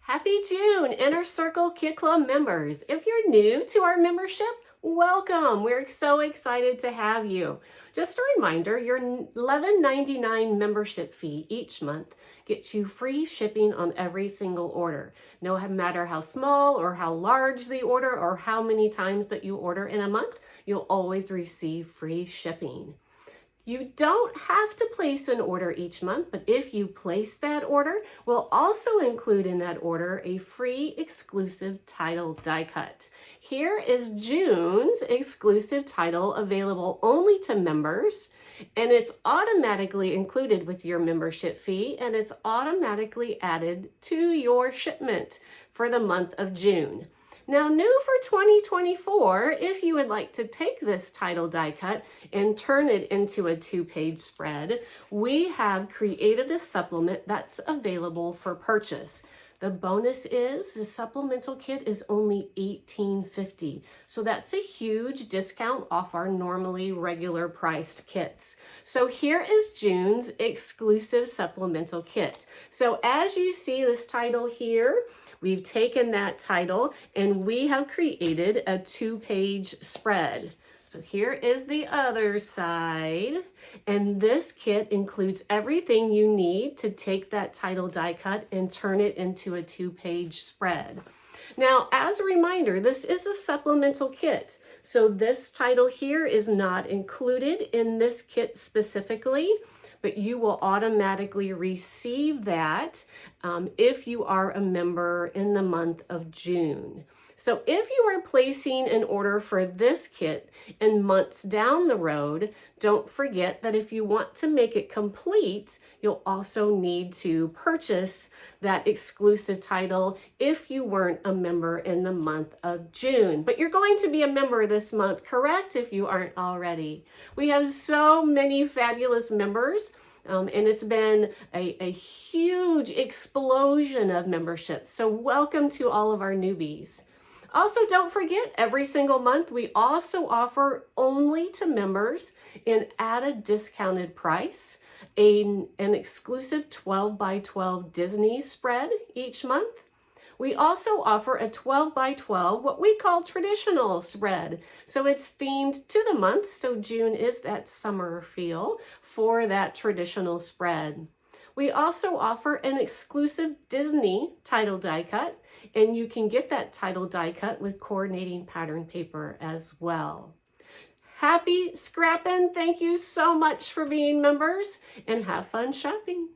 Happy June, Inner Circle Kit Club members. If you're new to our membership, welcome. We're so excited to have you. Just a reminder, your $11.99 membership fee each month gets you free shipping on every single order. No matter how small or how large the order or how many times that you order in a month, you'll always receive free shipping. You don't have to place an order each month, but if you place that order, we'll also include in that order a free exclusive title die cut. Here is June's exclusive title available only to members, and it's automatically included with your membership fee, and it's automatically added to your shipment for the month of June. Now, new for 2024, if you would like to take this title die cut and turn it into a 2-page spread, we have created a supplement that's available for purchase. The bonus is the supplemental kit is only $18.50. So that's a huge discount off our normally regular priced kits. So here is June's exclusive supplemental kit. So as you see this title here, we've taken that title and we have created a 2-page spread. So here is the other side, and this kit includes everything you need to take that title die cut and turn it into a 2-page spread. Now, as a reminder, this is a supplemental kit, so this title here is not included in this kit specifically, but you will automatically receive that if you are a member in the month of June. So if you are placing an order for this kit in months down the road, don't forget that if you want to make it complete, you'll also need to purchase that exclusive title if you weren't a member in the month of June. But you're going to be a member this month, correct? If you aren't already. We have so many fabulous members. And it's been a huge explosion of memberships. So welcome to all of our newbies. Also, don't forget, every single month, we also offer only to members and at a discounted price, an exclusive 12 by 12 Disney spread each month. We also offer a 12 by 12, what we call traditional spread. So it's themed to the month, so June is that summer feel for that traditional spread. We also offer an exclusive Disney title die cut, and you can get that title die cut with coordinating pattern paper as well. Happy scrapping! Thank you so much for being members, and have fun shopping.